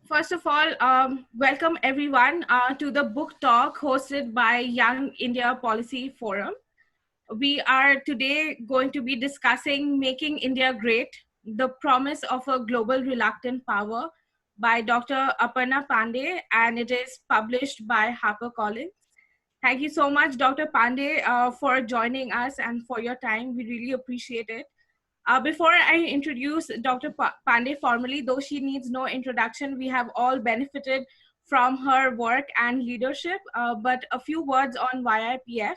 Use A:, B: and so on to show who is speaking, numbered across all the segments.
A: First of all, welcome everyone to the book talk hosted by Young India Policy Forum. We are today going to be discussing Making India Great, the promise of a global reluctant power by Dr. Aparna Pandey, and it is published by HarperCollins. Thank you so much, Dr. Pandey, for joining us and for your time. We really appreciate it. Before I introduce Dr. Pandey formally, though she needs no introduction, we have all benefited from her work and leadership. But a few words on YIPF.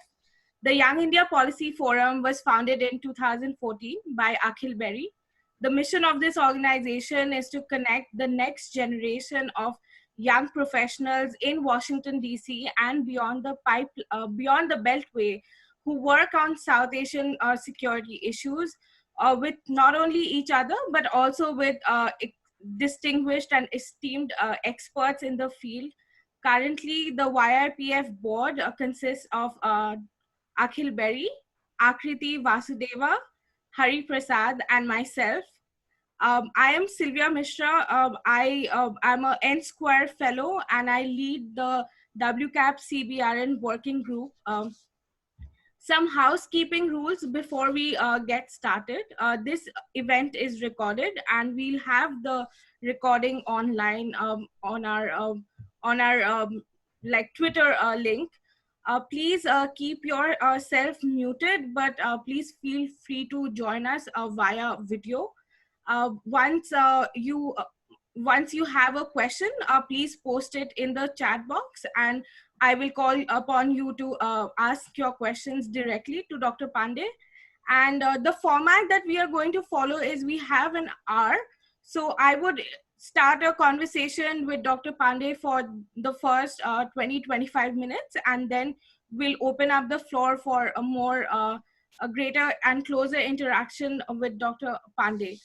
A: The Young India Policy Forum was founded in 2014 by Akhil Berry. The mission of this organization is to connect the next generation of young professionals in Washington, D.C. and beyond the Beltway who work on South Asian security issues with not only each other, but also with distinguished and esteemed experts in the field. Currently, the YIPF board consists of Akhil Berry, Akriti Vasudeva, Hari Prasad, and myself. I am Sylvia Mishra. I'm a N Square Fellow, and I lead the WCAP CBRN working group. Some housekeeping rules before we get started. This event is recorded, and we'll have the recording online on our like Twitter link. Please keep yourself muted, but please feel free to join us via video. Uh, once uh, you uh, Once you have a question, please post it in the chat box, and I will call upon you to ask your questions directly to Dr. Pandey. And the format that we are going to follow is we have an hour. So I would start a conversation with Dr. Pandey for the first 20-25 minutes, and then we'll open up the floor for a greater and closer interaction with Dr. Pandey.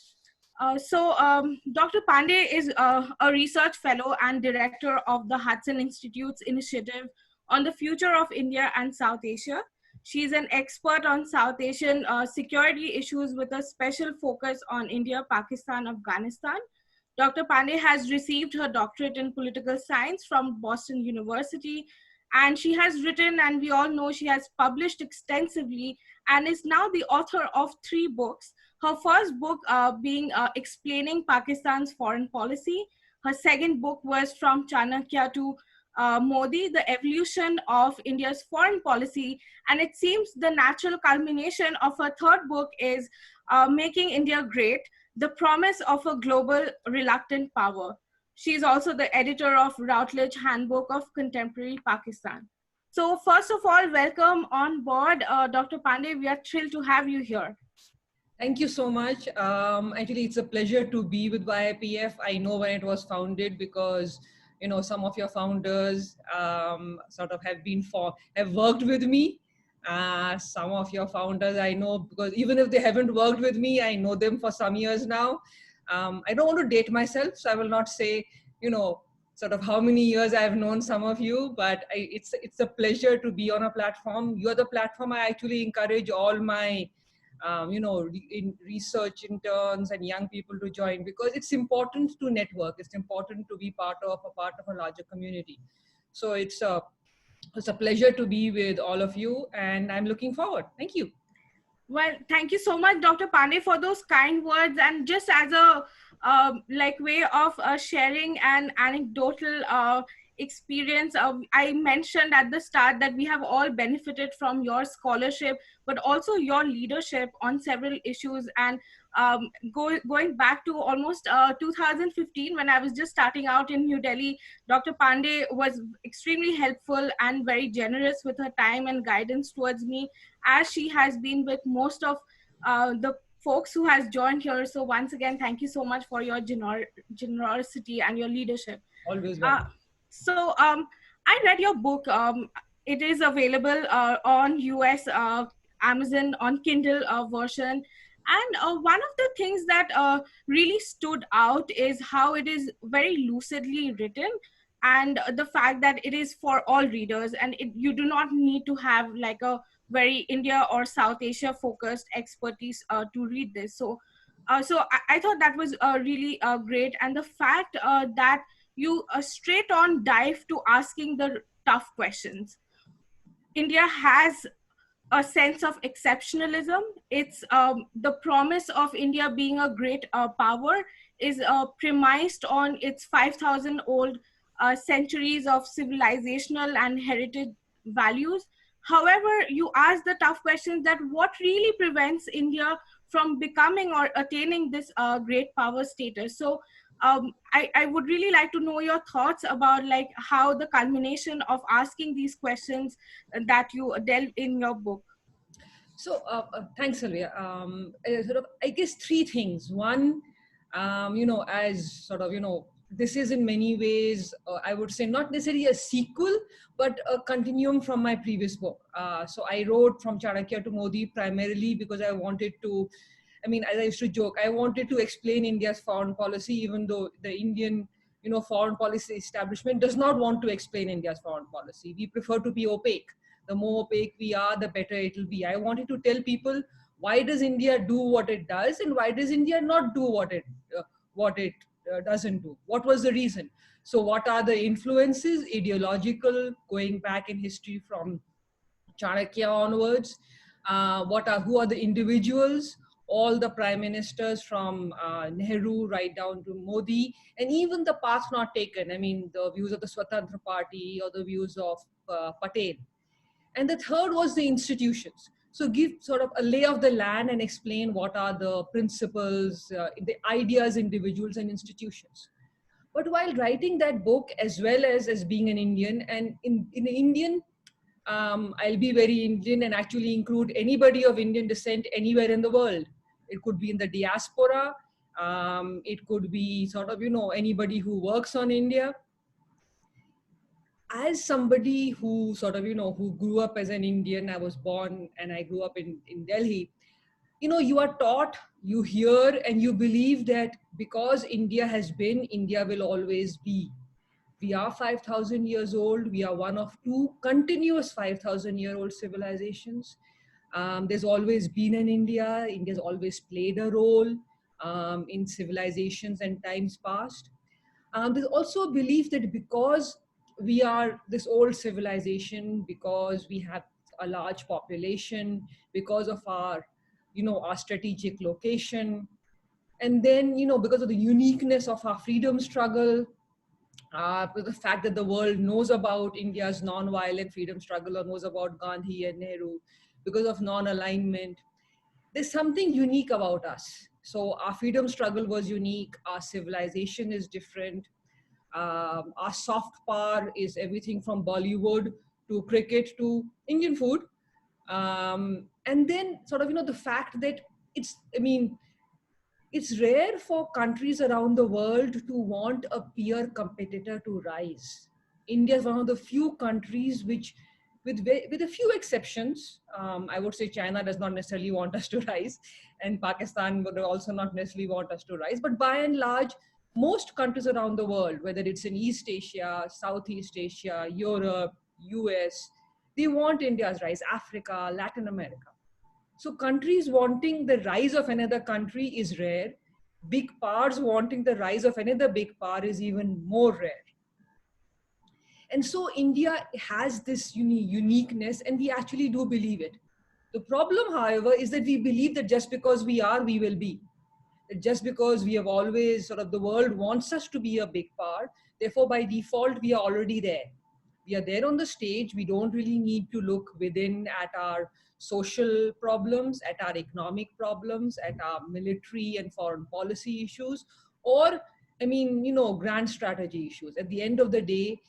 A: Dr. Pandey is a research fellow and director of the Hudson Institute's initiative on the future of India and South Asia. She's an expert on South Asian security issues with a special focus on India, Pakistan, Afghanistan. Dr. Pandey has received her doctorate in political science from Boston University, and she has written, and we all know she has published extensively, and is now the author of 3 books. Her first book being Explaining Pakistan's Foreign Policy. Her second book was From Chanakya to Modi, The Evolution of India's Foreign Policy. And it seems the natural culmination of her third book is Making India Great, The Promise of a Global Reluctant Power. She is also the editor of Routledge Handbook of Contemporary Pakistan. So first of all, welcome on board, Dr. Pandey. We are thrilled to have you here.
B: Thank you so much. Actually, it's a pleasure to be with YIPF. I know when it was founded because some of your founders sort of have worked with me. Some of your founders I know because even if they haven't worked with me, I know them for some years now. I don't want to date myself, so I will not say sort of how many years I've known some of you, but it's a pleasure to be on a platform. You're the platform I actually encourage all my in research interns and young people to join, because it's important to network. It's important to be part of a larger community. So it's a pleasure to be with all of you, and I'm looking forward. Thank you.
A: Well, thank you so much, Dr. Pandey, for those kind words. And just as a way of sharing an anecdotal experience, I mentioned at the start that we have all benefited from your scholarship, but also your leadership on several issues. And going back to almost 2015, when I was just starting out in New Delhi, Dr. Pandey was extremely helpful and very generous with her time and guidance towards me, as she has been with most of the folks who has joined here. So once again, thank you so much for your generosity and your leadership.
B: Always
A: I read your book. It is available on US Amazon on Kindle version. And one of the things that really stood out is how it is very lucidly written, and the fact that it is for all readers, and you do not need to have like a very India or South Asia focused expertise to read this. So I thought that was really great. And the fact that you straight on dive to asking the tough questions. India has a sense of exceptionalism. It's the promise of India being a great power is premised on its 5,000 old centuries of civilizational and heritage values. However, you ask the tough questions that what really prevents India from becoming or attaining this great power status. So I would really like to know your thoughts about like how the culmination of asking these questions that you delve in your book.
B: So thanks, Sylvia. Sort of, I guess three things. One, as sort of, this is in many ways, I would say not necessarily a sequel, but a continuum from my previous book. So I wrote From Chanakya to Modi primarily because I wanted to, as I used to joke, I wanted to explain India's foreign policy, even though the Indian, foreign policy establishment does not want to explain India's foreign policy. We prefer to be opaque. The more opaque we are, the better it will be. I wanted to tell people, why does India do what it does, and why does India not do what it doesn't do? What was the reason? So what are the influences, ideological, going back in history from Chanakya onwards? Who are the individuals? All the prime ministers from Nehru right down to Modi, and even the path not taken. I mean, the views of the Swatantra Party or the views of Patel. And the third was the institutions. So give sort of a lay of the land and explain what are the principles, the ideas, individuals and institutions. But while writing that book, as well as being an Indian, and in Indian, I'll be very Indian and actually include anybody of Indian descent anywhere in the world. It could be in the diaspora. It could be sort of, anybody who works on India. As somebody who sort of, who grew up as an Indian, I was born and I grew up in Delhi, you are taught, you hear, and you believe that because India has been, India will always be. We are 5,000 years old. We are one of two continuous 5,000-year-old civilizations. There's always been an India. India's always played a role in civilizations and times past. There's also a belief that because we are this old civilization, because we have a large population, because of our, our strategic location, and then, because of the uniqueness of our freedom struggle, with the fact that the world knows about India's non-violent freedom struggle or knows about Gandhi and Nehru, because of non-alignment, there's something unique about us. So our freedom struggle was unique. Our civilization is different. Our soft power is everything from Bollywood to cricket to Indian food. And then sort of, the fact that it's rare for countries around the world to want a peer competitor to rise. India is one of the few countries which, with a few exceptions, I would say China does not necessarily want us to rise, and Pakistan would also not necessarily want us to rise. But by and large, most countries around the world, whether it's in East Asia, Southeast Asia, Europe, US, they want India's rise, Africa, Latin America. So countries wanting the rise of another country is rare. Big powers wanting the rise of another big power is even more rare. And so India has this uniqueness, and we actually do believe it. The problem, however, is that we believe that just because we are, we will be. That just because we have always sort of, the world wants us to be a big power, therefore by default, we are already there. We are there on the stage. We don't really need to look within at our social problems, at our economic problems, at our military and foreign policy issues, or, grand strategy issues. At the end of the day,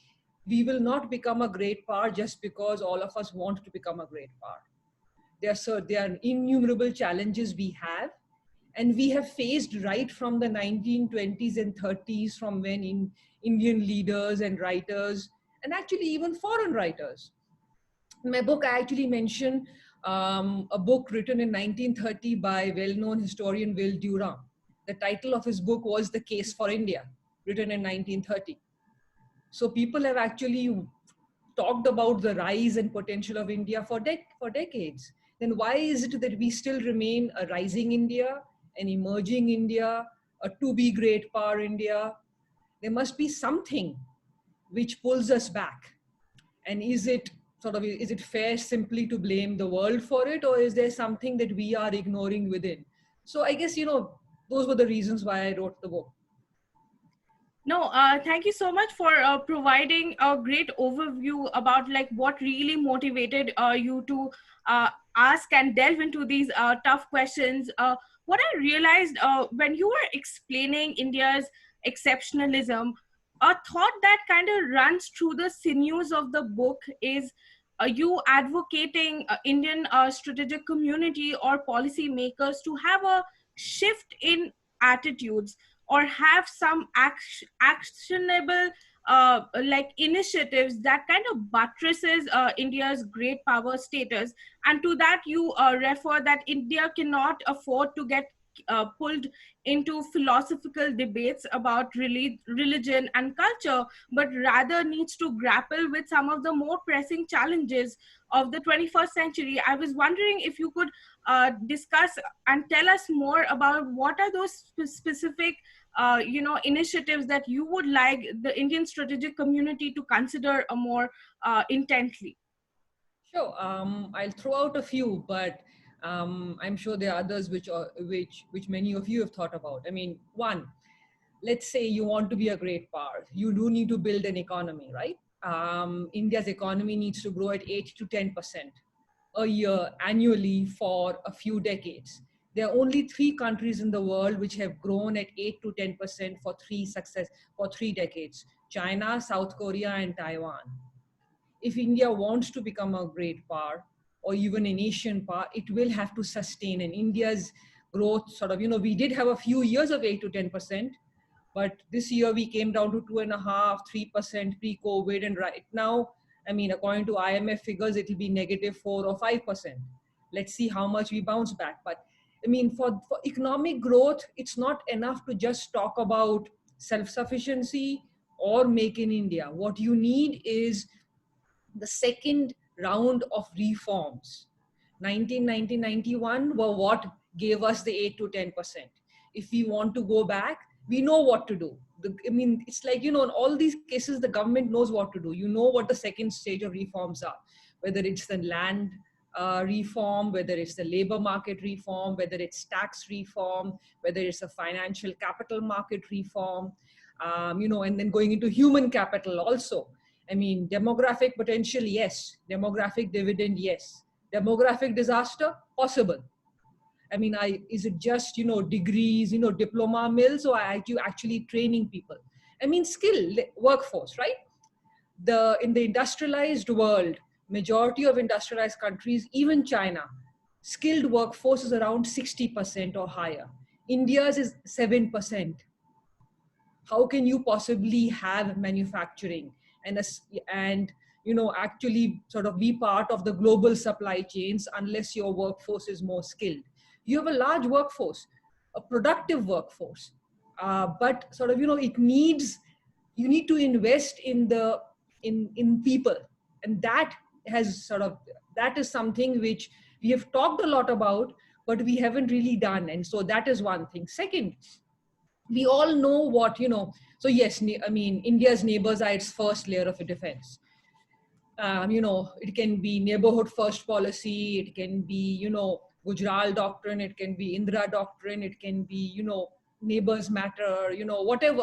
B: we will not become a great power just because all of us want to become a great power. There are innumerable challenges we have, and we have faced right from the 1920s and 30s, from when Indian leaders and writers, and actually even foreign writers. In my book, I actually mention a book written in 1930 by well-known historian Will Durant. The title of his book was The Case for India, written in 1930. So people have actually talked about the rise and potential of India for decades. Then why is it that we still remain a rising India, an emerging India, a to-be great power India? there must be something which pulls us back. And is it fair simply to blame the world for it, or is there something that we are ignoring within? So I guess, those were the reasons why I wrote the book.
A: No, thank you so much for providing a great overview about like what really motivated you to ask and delve into these tough questions. What I realized when you were explaining India's exceptionalism, a thought that kind of runs through the sinews of the book is you advocating Indian strategic community or policymakers to have a shift in attitudes or have some actionable like initiatives that kind of buttresses India's great power status. And to that you refer that India cannot afford to get pulled into philosophical debates about religion and culture, but rather needs to grapple with some of the more pressing challenges of the 21st century. I was wondering if you could discuss and tell us more about what are those specific initiatives that you would like the Indian strategic community to consider a more intently.
B: Sure. I'll throw out a few, but I'm sure there are others which many of you have thought about. I mean, one, let's say you want to be a great power. You do need to build an economy, right? India's economy needs to grow at 8 to 10% a year annually for a few decades. There are only 3 countries in the world which have grown at 8 to 10% for 3 decades: China, South Korea, and Taiwan. If India wants to become a great power or even an Asian power, it will have to sustain. And India's growth we did have a few years of 8 to 10%, but this year we came down to 2.5, 3% pre-COVID. And right now, I mean, according to IMF figures, it will be -4 or 5%. Let's see how much we bounce back. But I mean, for economic growth, it's not enough to just talk about self-sufficiency or make in India. What you need is the second round of reforms. 1990-91 were what gave us the 8 to 10%. If we want to go back, we know what to do. It's like, in all these cases, the government knows what to do. You know what the second stage of reforms are, whether it's the land reform, whether it's the labor market reform, whether it's tax reform, whether it's a financial capital market reform, and then going into human capital also. I mean, demographic potential, yes. Demographic dividend, yes. Demographic disaster, possible. I mean, is it just, degrees, diploma mills, or are you actually training people? I mean, skill workforce, right? In the industrialized world, majority of industrialized countries, even China, skilled workforce is around 60% or higher. India's is 7%. How can you possibly have manufacturing and actually sort of be part of the global supply chains unless your workforce is more skilled? You have a large workforce, a productive workforce, but it needs, you need to invest in people, and that is something which we have talked a lot about, but we haven't really done. And so that is one thing. Second, we all know what, so yes, I mean, India's neighbors are its first layer of defense. It can be neighborhood first policy, it can be, Gujral doctrine, it can be Indira doctrine, it can be, neighbors matter, whatever,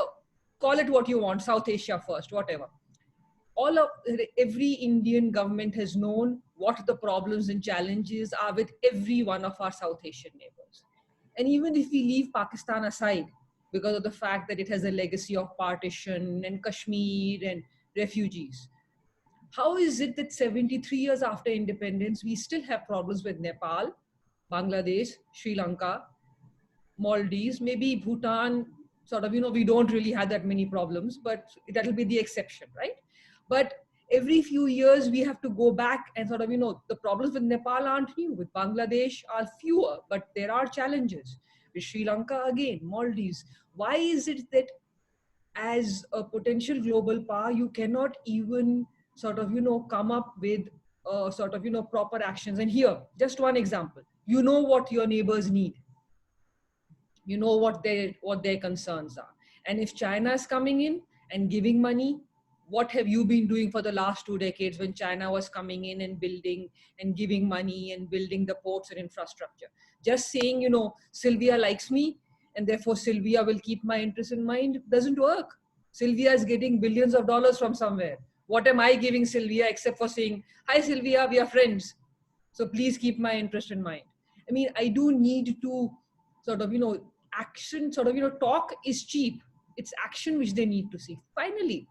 B: call it what you want, South Asia first, whatever. Every Indian government has known what the problems and challenges are with every one of our South Asian neighbors. And even if we leave Pakistan aside, because of the fact that it has a legacy of partition and Kashmir and refugees, how is it that 73 years after independence, we still have problems with Nepal, Bangladesh, Sri Lanka, Maldives, maybe Bhutan, we don't really have that many problems, but that'll be the exception, right? But every few years, we have to go back and the problems with Nepal aren't new, with Bangladesh are fewer, but there are challenges. With Sri Lanka, again, Maldives. Why is it that as a potential global power, you cannot even come up with proper actions? And here, just one example. You know what your neighbors need. You know what their concerns are. And if China is coming in, and giving money. What have you been doing for the last 2 decades when China was coming in and building and giving money and building the ports and infrastructure? Just saying, Sylvia likes me and therefore Sylvia will keep my interest in mind doesn't work. Sylvia is getting billions of dollars from somewhere. What am I giving Sylvia except for saying, hi, Sylvia, we are friends. So please keep my interest in mind. I mean, I do need to sort of, action, sort of, talk is cheap. It's action which they need to see. Finally,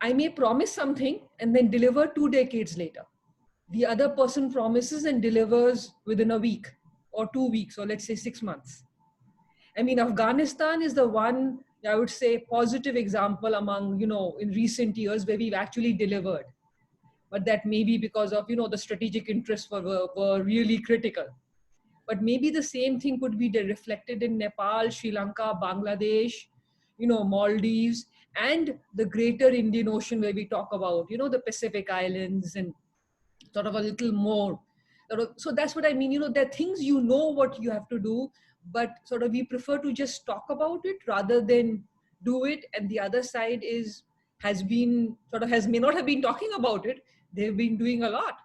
B: I may promise something and then deliver 2 decades later. The other person promises and delivers within a week or 2 weeks, or let's say 6 months. I mean, Afghanistan is the one, I would say, positive example among, in recent years where we've actually delivered. But that may be because of, the strategic interests were really critical. But maybe the same thing could be reflected in Nepal, Sri Lanka, Bangladesh, Maldives, and the greater Indian Ocean where we talk about, the Pacific Islands and sort of a little more. So that's what I mean. There are things what you have to do, but sort of we prefer to just talk about it rather than do it. And the other side may not have been talking about it. They've been doing a lot.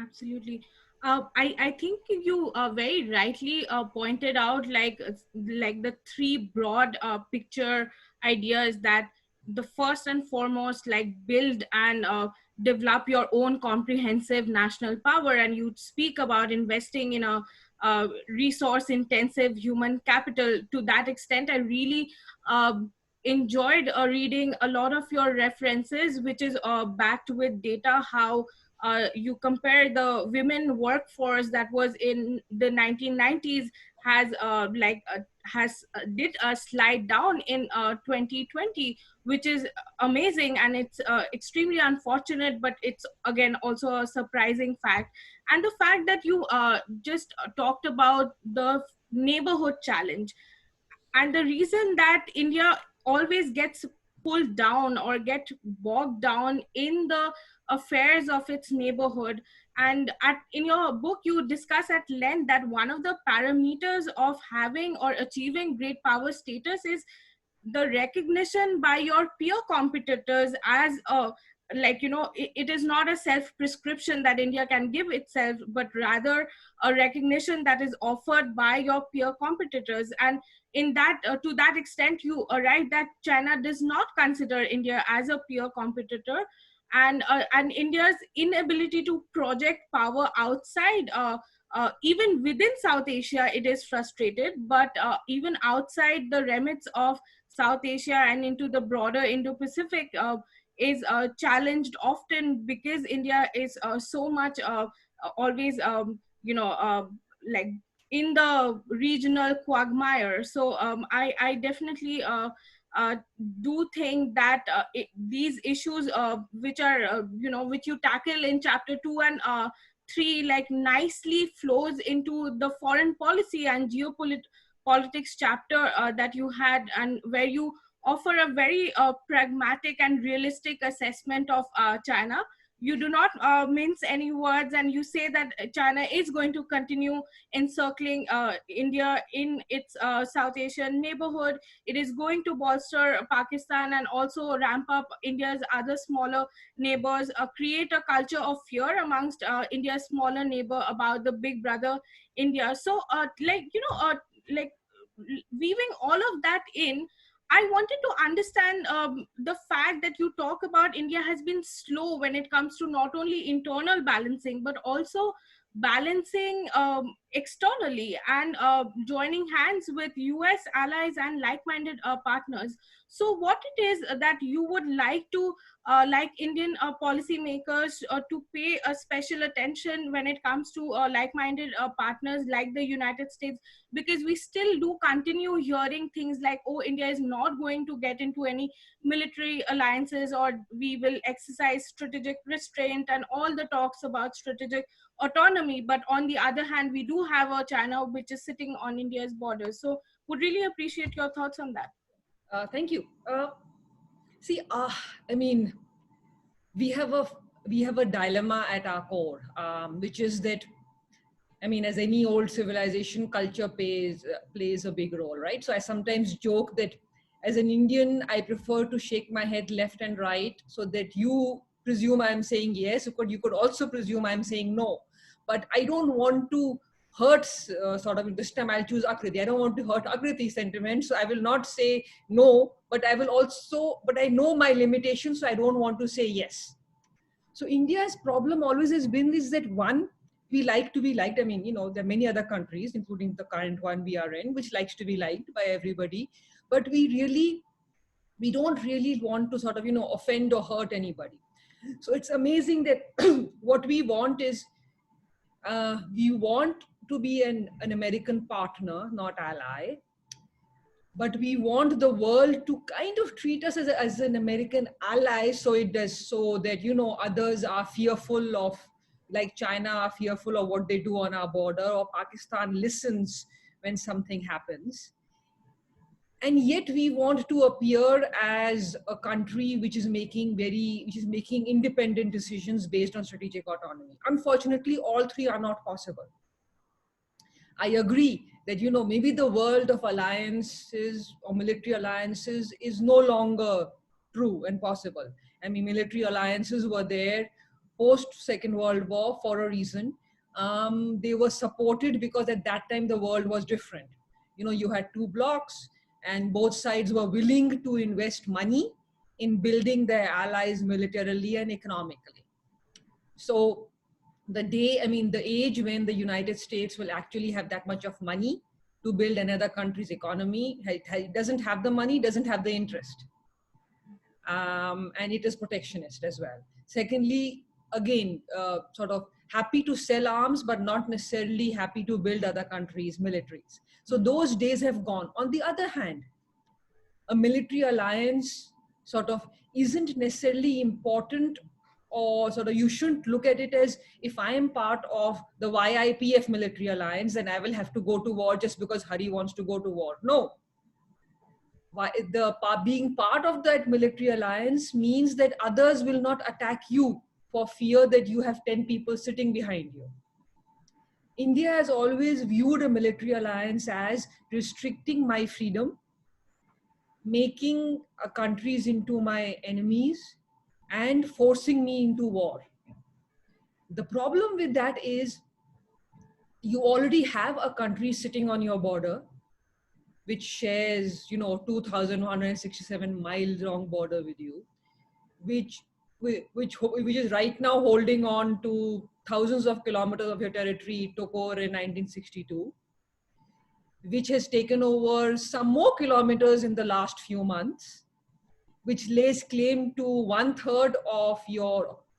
A: Absolutely. I think you very rightly pointed out like the three broad picture ideas, that the first and foremost, like, build and develop your own comprehensive national power, and you speak about investing in a resource intensive human capital. To that extent, I really enjoyed reading a lot of your references, which is backed with data, how you compare the women workforce that was in the 1990s has did a slide down in 2020, which is amazing, and it's extremely unfortunate, but it's again also a surprising fact. And the fact that you just talked about the neighborhood challenge, and the reason that India always gets pulled down or get bogged down in the affairs of its neighborhood. And in your book you discuss at length that one of the parameters of having or achieving great power status is the recognition by your peer competitors as a, it is not a self prescription that India can give itself, but rather a recognition that is offered by your peer competitors. And in that to that extent you write that China does not consider India as a peer competitor, and India's inability to project power outside even within South Asia, it is frustrated, but even outside the remits of South Asia and into the broader Indo-Pacific is challenged often, because India is so much always, like in the regional quagmire. So I definitely do think that these issues which are, which you tackle in chapter 2 and 3, like, nicely flows into the foreign policy and geopolitics chapter that you had, and where you offer a very pragmatic and realistic assessment of China. You do not mince any words, and you say that China is going to continue encircling India in its South Asian neighborhood. It is going to bolster Pakistan and also ramp up India's other smaller neighbors, create a culture of fear amongst India's smaller neighbor about the big brother India. So, like weaving all of that in, I wanted to understand the fact that you talk about India has been slow when it comes to not only internal balancing, but also balancing externally and joining hands with US allies and like-minded partners. So what it is that you would like to, like Indian policymakers to pay a special attention when it comes to like-minded partners like the United States, because we still do continue hearing things like, oh, India is not going to get into any military alliances, or we will exercise strategic restraint, and all the talks about strategic autonomy. But on the other hand, we do have a China which is sitting on India's borders. So would really appreciate your thoughts on that.
B: Thank you. I mean, we have a dilemma at our core, which is that, I mean, as any old civilization, culture plays a big role, right? So I sometimes joke that As an Indian, I prefer to shake my head left and right so that you presume I'm saying yes. You could also presume I'm saying no. But I don't want to hurt, sort of, this time I'll choose Akriti. I don't want to hurt Akriti's sentiments. So I will not say no, but but I know my limitations, so I don't want to say yes. So India's problem always has been is that one, we like to be liked. I mean, there are many other countries, including the current one we are in, which likes to be liked by everybody. But we don't really want to sort of, offend or hurt anybody. So it's amazing that what we want is, we want to be an American partner, not ally, but we want the world to kind of treat us as an American ally, so that others are fearful of, like China are fearful of what they do on our border, or Pakistan listens when something happens. And yet we want to appear as a country which is making independent decisions based on strategic autonomy. Unfortunately, all three are not possible. I agree that, maybe the world of alliances or military alliances is no longer true and possible. I mean, military alliances were there post Second World War for a reason. They were supported because at that time the world was different. You had two blocks and both sides were willing to invest money in building their allies militarily and economically. So the age when the United States will actually have that much of money to build another country's economy, it doesn't have the money, doesn't have the interest. And it is protectionist as well. Secondly, again, sort of happy to sell arms, but not necessarily happy to build other countries' militaries. So those days have gone. On the other hand, a military alliance sort of isn't necessarily important, or sort of you shouldn't look at it as, if I am part of the YIPF military alliance, then I will have to go to war just because Hari wants to go to war. No. Being part of that military alliance means that others will not attack you for fear that you have 10 people sitting behind you. India has always viewed a military alliance as restricting my freedom, making countries into my enemies, and forcing me into war. The problem with that is you already have a country sitting on your border which shares 2,167 miles long border with you, which is right now holding on to thousands of kilometers of your territory it took over in 1962, which has taken over some more kilometers in the last few months, which lays claim to 1/3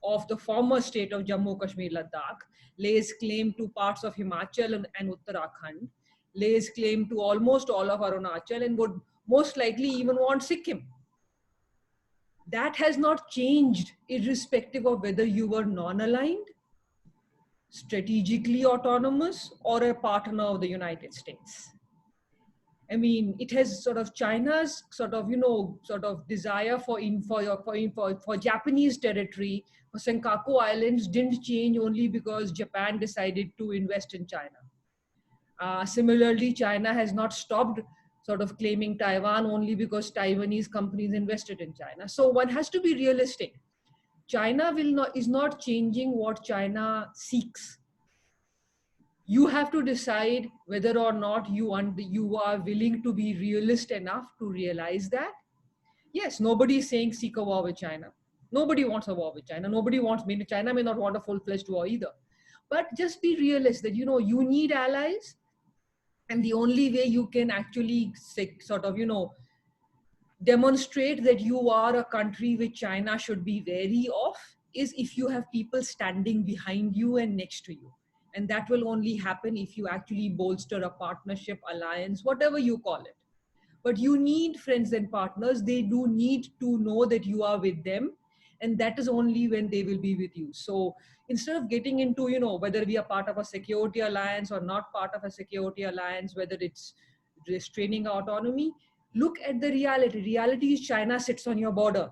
B: of the former state of Jammu Kashmir Ladakh, lays claim to parts of Himachal and Uttarakhand, lays claim to almost all of Arunachal, and would most likely even want Sikkim. That has not changed irrespective of whether you were non-aligned, strategically autonomous, or a partner of the United States. I mean, it has sort of China's sort of desire for Japanese territory, for Senkaku Islands, didn't change only because Japan decided to invest in China. Similarly, China has not stopped sort of claiming Taiwan only because Taiwanese companies invested in China. So one has to be realistic. China is not changing what China seeks. You have to decide whether or not you are willing to be realist enough to realize that. Yes, nobody is saying seek a war with China. Nobody wants a war with China. China may not want a full-fledged war either. But just be realist that, you need allies. And the only way you can actually sort of, demonstrate that you are a country which China should be wary of is if you have people standing behind you and next to you. And that will only happen if you actually bolster a partnership, alliance, whatever you call it. But you need friends and partners. They do need to know that you are with them. And that is only when they will be with you. So instead of getting into, whether we are part of a security alliance or not part of a security alliance, whether it's restraining our autonomy, look at the reality. Reality is China sits on your border.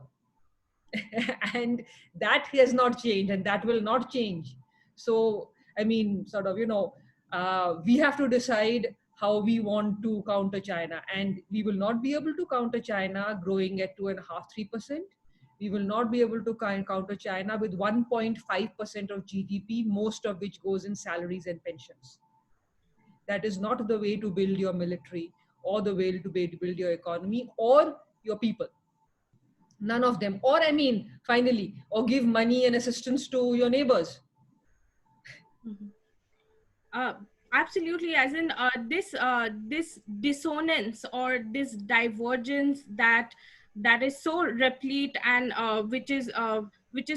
B: And that has not changed and that will not change. So, I mean, sort of, we have to decide how we want to counter China. And we will not be able to counter China growing at 2.5%, 3%. We will not be able to counter China with 1.5% of GDP, most of which goes in salaries and pensions. That is not the way to build your military or the way to build your economy or your people. None of them. Or, I mean, finally, or give money and assistance to your neighbors.
A: Mhm. Uh, Absolutely, as in this dissonance or this divergence that is so replete and which is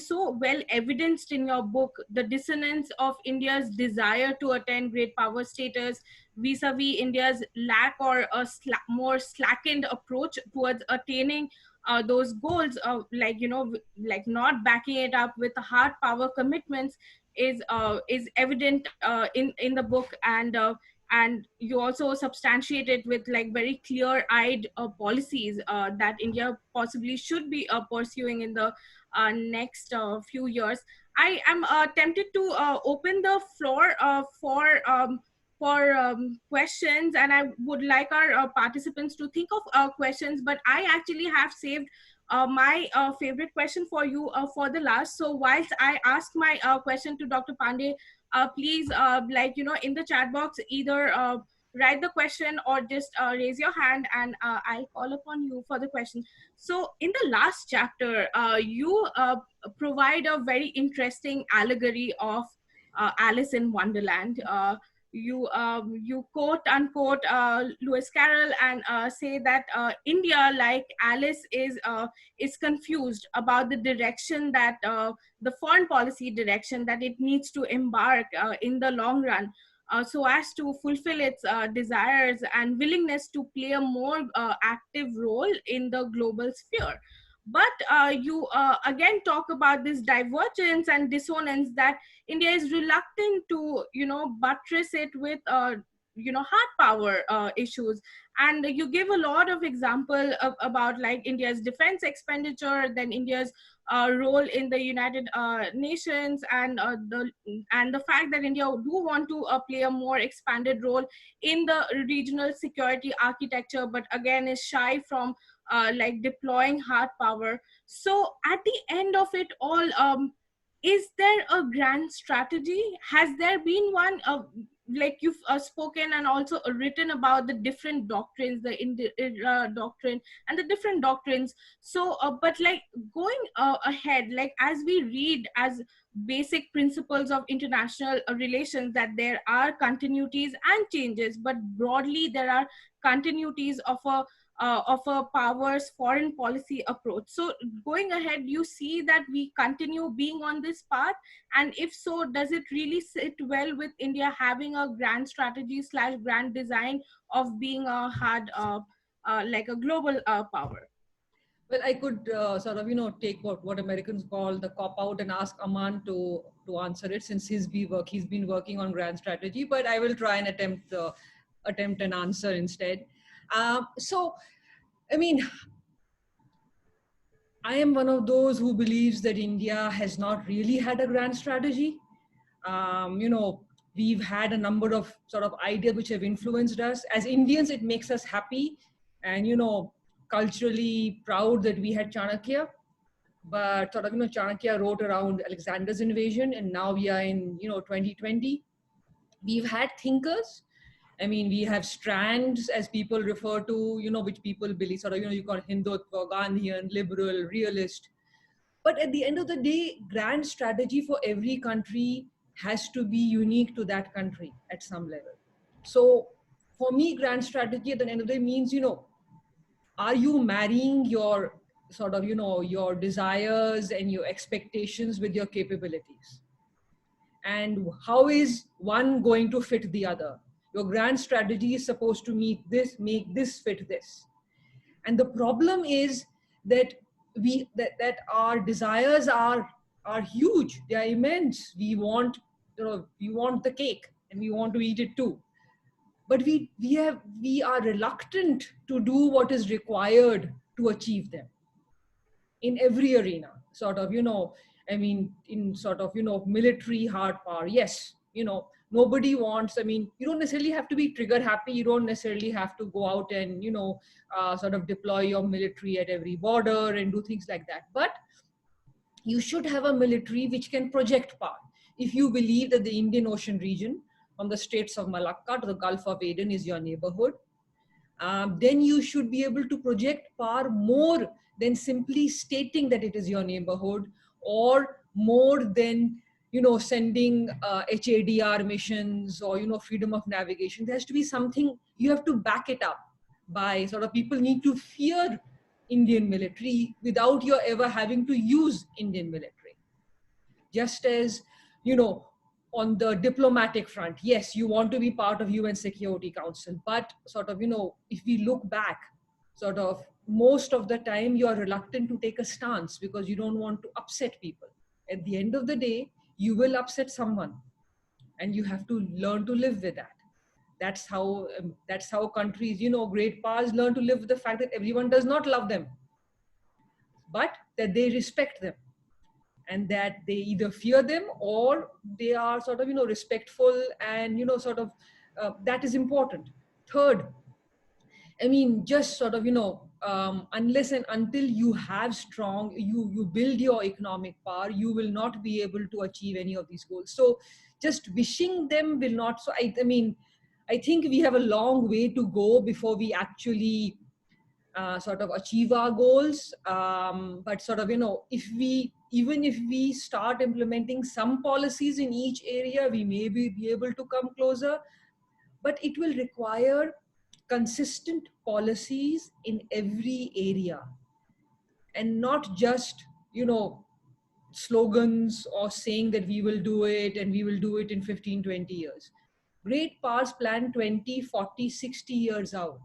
A: so well evidenced in your book, the dissonance of India's desire to attain great power status vis-a-vis India's lack or a more slackened approach towards attaining those goals, like like not backing it up with hard power commitments is evident in the book, and you also substantiate it with like very clear-eyed policies that India possibly should be pursuing in the next few years. I am tempted to open the floor for questions, and I would like our participants to think of questions, but I actually have saved my favorite question for you for the last. So whilst I ask my question to Dr. Pandey, please, like, in the chat box, either write the question or just raise your hand, and I'll call upon you for the question. So in the last chapter, you provide a very interesting allegory of Alice in Wonderland. You quote unquote Lewis Carroll and say that India, like Alice, is confused about the direction that the foreign policy direction that it needs to embark in the long run, so as to fulfill its desires and willingness to play a more active role in the global sphere. But you again talk about this divergence and dissonance, that India is reluctant to, buttress it with, hard power issues. And you give a lot of example about like India's defense expenditure, then India's role in the United Nations, and the fact that India do want to play a more expanded role in the regional security architecture, but again is shy from like deploying hard power. So at the end of it all, is there a grand strategy? Has there been one? Like you've spoken and also written about the different doctrines, the doctrine and the different doctrines. So, but like going ahead, like as we read as basic principles of international relations, that there are continuities and changes, but broadly there are continuities of a power's foreign policy approach. So going ahead, you see that we continue being on this path, and if so, does it really sit well with India having a grand strategy slash grand design of being a hard like a global power?
B: Well, I could sort of, take what Americans call the cop out and ask Aman to answer it, since he's been working on grand strategy. But I will try and attempt an answer instead. So, I mean, I am one of those who believes that India has not really had a grand strategy. We've had a number of sort of ideas which have influenced us. As Indians, it makes us happy and, culturally proud that we had Chanakya. But sort of, Chanakya wrote around Alexander's invasion, and now we are in, 2020. We've had thinkers. I mean, we have strands, as people refer to, which people believe, sort of, you call Hindutva, Gandhian, liberal, realist. But at the end of the day, grand strategy for every country has to be unique to that country at some level. So for me, grand strategy at the end of the day means, are you marrying your sort of, your desires and your expectations with your capabilities? And how is one going to fit the other? Your grand strategy is supposed to make this fit this. And the problem is that that our desires are huge. They are immense. We want the cake and we want to eat it too. But we are reluctant to do what is required to achieve them in every arena. Sort of, I mean, in sort of, military hard power. Yes, nobody wants, I mean, you don't necessarily have to be trigger happy. You don't necessarily have to go out and, sort of deploy your military at every border and do things like that. But you should have a military which can project power. If you believe that the Indian Ocean region, from the Straits of Malacca to the Gulf of Aden, is your neighborhood, then you should be able to project power more than simply stating that it is your neighborhood, or more than sending HADR missions, or freedom of navigation. There has to be something, you have to back it up by sort of, people need to fear Indian military without you ever having to use Indian military. Just as, on the diplomatic front, yes, you want to be part of UN Security Council, but sort of, if we look back, sort of most of the time you are reluctant to take a stance because you don't want to upset people. At the end of the day, you will upset someone, and you have to learn to live with that. That's how countries, great powers, learn to live with the fact that everyone does not love them, but that they respect them, and that they either fear them or they are sort of respectful, and sort of that is important. Third, I mean, just sort of unless and until you have strong, you build your economic power, you will not be able to achieve any of these goals. So just wishing them will not. So I mean, I think we have a long way to go before we actually sort of achieve our goals. But sort of, even if we start implementing some policies in each area, we may be able to come closer. But it will require consistent policies in every area, and not just, slogans or saying that we will do it and we will do it in 15, 20 years. Great powers plan 20, 40, 60 years out.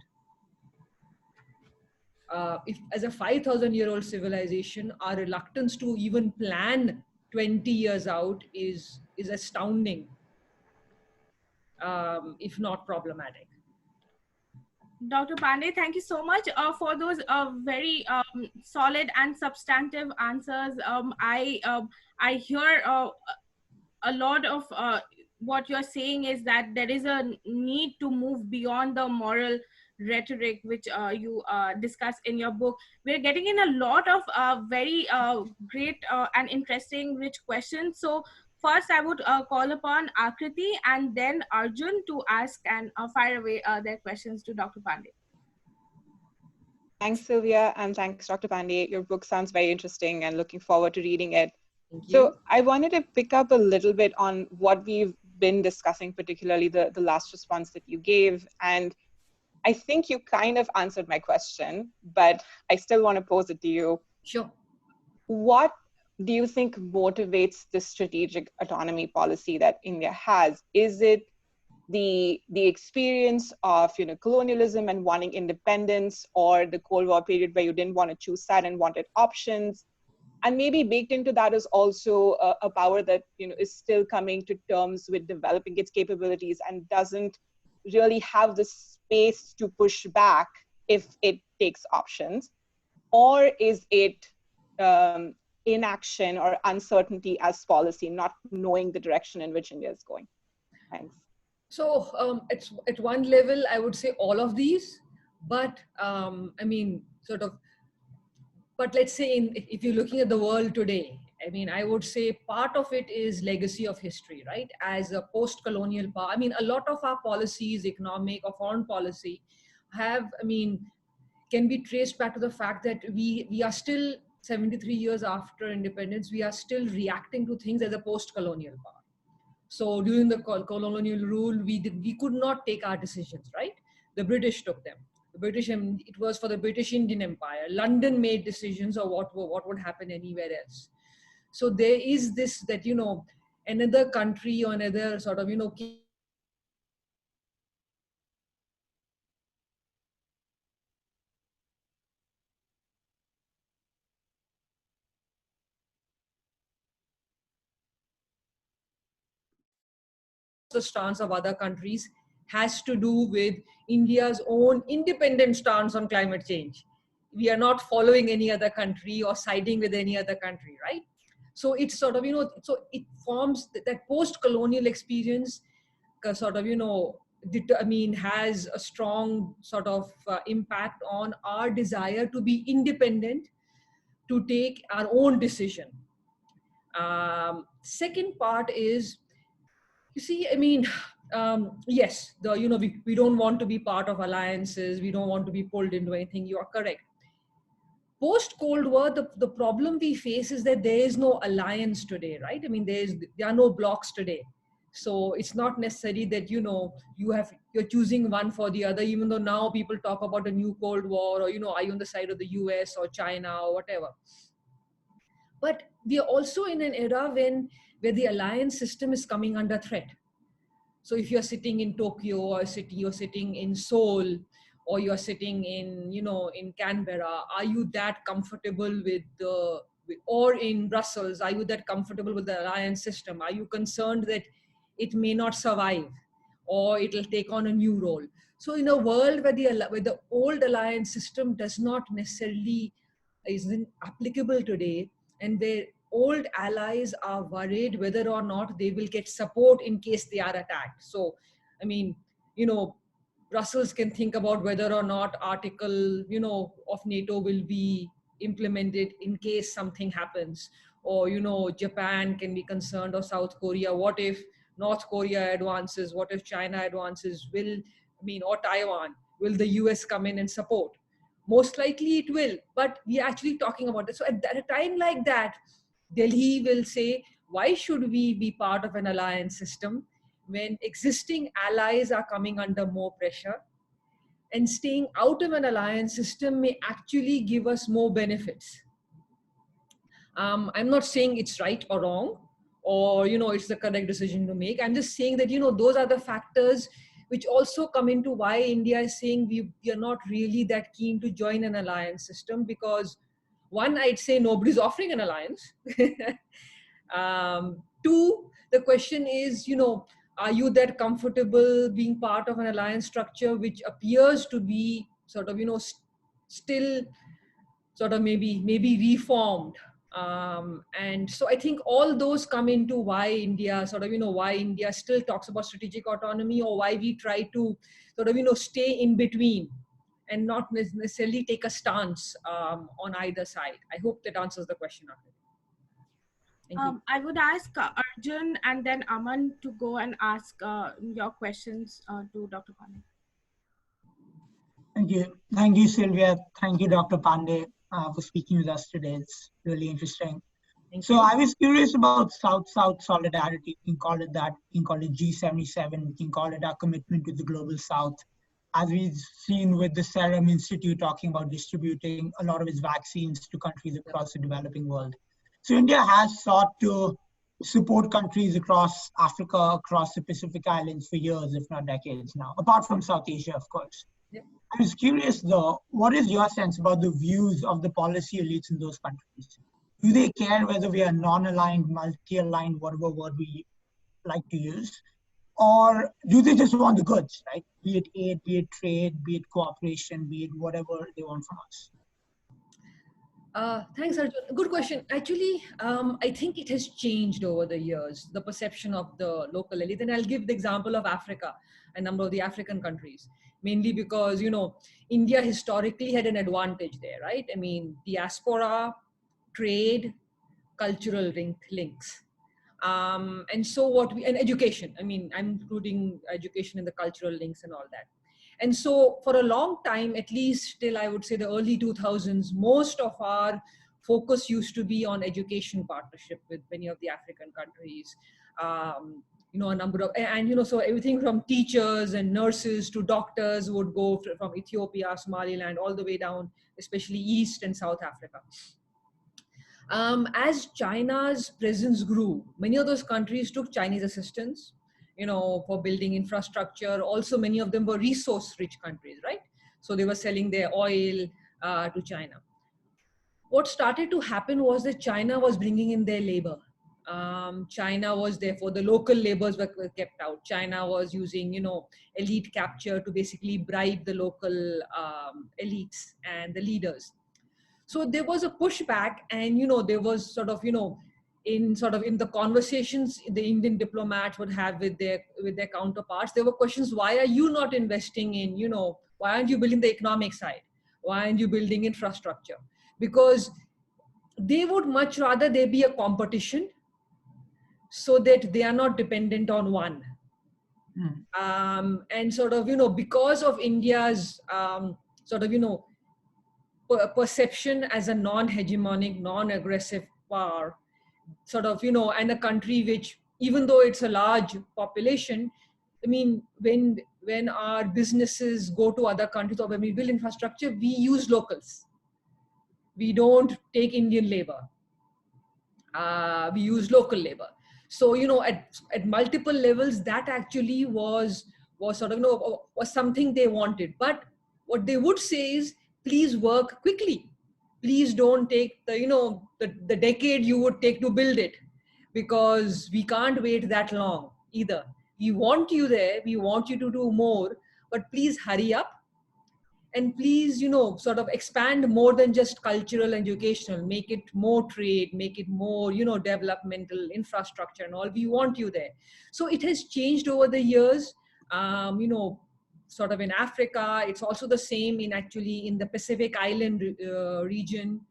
B: If as a 5,000-year-old civilization, our reluctance to even plan 20 years out is astounding, if not problematic.
A: Dr. Pandey, thank you so much for those very solid and substantive answers. I hear a lot of what you're saying is that there is a need to move beyond the moral rhetoric which you discuss in your book. We're getting in a lot of very great and interesting rich questions. So first I would call upon Akriti and then Arjun to ask and fire away their questions to Dr. Pandey.
C: Thanks, Sylvia, and thanks, Dr. Pandey. Your book sounds very interesting and looking forward to reading it. So I wanted to pick up a little bit on what we've been discussing, particularly the last response that you gave. And I think you kind of answered my question, but I still want to pose it to you.
B: Sure.
C: What do you think motivates the strategic autonomy policy that India has? Is it the experience of colonialism and wanting independence, or the Cold War period where you didn't want to choose side and wanted options? And maybe baked into that is also a power that is still coming to terms with developing its capabilities and doesn't really have the space to push back if it takes options? Or is it inaction or uncertainty as policy, not knowing the direction in which India is going? Thanks.
B: So it's at one level, I would say all of these, but I mean, sort of, but let's say if you're looking at the world today, I mean, I would say part of it is legacy of history, right? As a post-colonial power, I mean, a lot of our policies, economic or foreign policy, can be traced back to the fact that we are still 73 years after independence, we are still reacting to things as a post-colonial power. So during the colonial rule, we could not take our decisions, right? The British took them. The British, it was for the British Indian Empire. London made decisions of what would happen anywhere else. So there is this, that, another country or another sort of, the stance of other countries has to do with India's own independent stance on climate change. We are not following any other country or siding with any other country, right? So it's sort of, so it forms that post-colonial experience sort of, has a strong sort of impact on our desire to be independent, to take our own decision. Second part is, you see, yes, we don't want to be part of alliances. We don't want to be pulled into anything. You are correct. Post Cold War, the problem we face is that there is no alliance today, right? I mean, there are no blocks today. So it's not necessary that, you're choosing one for the other, even though now people talk about a new Cold War, or, are you on the side of the US or China or whatever. But we are also in an era where the alliance system is coming under threat. So if you're sitting in Tokyo, or you're sitting in Seoul, or you're sitting in Canberra, are you that comfortable or in Brussels, are you that comfortable with the alliance system? Are you concerned that it may not survive, or it'll take on a new role? So in a world where the old alliance system does not necessarily isn't applicable today, and their old allies are worried whether or not they will get support in case they are attacked. So, I mean, Brussels can think about whether or not Article, of NATO will be implemented in case something happens. Or, Japan can be concerned, or South Korea. What if North Korea advances? What if China advances? Or Taiwan? Will the US come in and support? Most likely it will, but we are actually talking about it. So at a time like that, Delhi will say, why should we be part of an alliance system when existing allies are coming under more pressure? And staying out of an alliance system may actually give us more benefits. I'm not saying it's right or wrong, or, it's the correct decision to make. I'm just saying that, those are the factors which also come into why India is saying we are not really that keen to join an alliance system, because one, I'd say nobody's offering an alliance. Two, the question is, are you that comfortable being part of an alliance structure which appears to be sort of, still sort of maybe reformed? And so I think all those come into why India why India still talks about strategic autonomy, or why we try to sort of, stay in between and not necessarily take a stance on either side. I hope that answers the question. Thank you.
A: I would ask Arjun and then Aman to go and ask your questions to Dr. Pandey.
D: Thank you, Sylvia. Thank you, Dr. Pandey, for speaking with us today. It's really interesting. So I was curious about South-South solidarity. We can call it that. We can call it G77. We can call it our commitment to the global South. As we've seen with the Serum Institute talking about distributing a lot of its vaccines to countries across the developing world. So India has sought to support countries across Africa, across the Pacific Islands for years, if not decades now, apart from South Asia, of course. Yeah. I was curious though, what is your sense about the views of the policy elites in those countries? Do they care whether we are non-aligned, multi-aligned, whatever word we like to use? Or do they just want the goods, right? Be it aid, be it trade, be it cooperation, be it whatever they want from us?
B: Thanks, Arjun. Good question. Actually, I think it has changed over the years, the perception of the local elite. And I'll give the example of Africa, a number of the African countries, mainly because, India historically had an advantage there, right? I mean, diaspora, trade, cultural links. And so and education, I mean, I'm including education in the cultural links and all that. And so for a long time, at least till I would say the early 2000s, most of our focus used to be on education partnership with many of the African countries. A number of, and so everything from teachers and nurses to doctors would go from Ethiopia, Somaliland, all the way down, especially East and South Africa. As China's presence grew, many of those countries took Chinese assistance, for building infrastructure. Also, many of them were resource-rich countries, right? So they were selling their oil to China. What started to happen was that China was bringing in their labor. China was therefore the local laborers were kept out. China was using, elite capture to basically bribe the local elites and the leaders. So there was a pushback, and there was sort of, in the conversations the Indian diplomats would have with their counterparts, there were questions: why are you not investing in, why aren't you building the economic side? Why aren't you building infrastructure? Because they would much rather there be a competition so that they are not dependent on one. And because of India's perception as a non-hegemonic, non-aggressive power, and a country which, even though it's a large population, I mean, when our businesses go to other countries or when we build infrastructure, we use locals. We don't take Indian labor. We use local labor. So, at multiple levels, that actually was something they wanted. But what they would say is, please work quickly. Please don't take the decade you would take to build it, because we can't wait that long either. We want you there. We want you to do more, but please hurry up. And please, expand more than just cultural and educational, make it more trade, make it more, developmental infrastructure and all. We want you there. So it has changed over the years, in Africa. It's also the same in the Pacific Island region.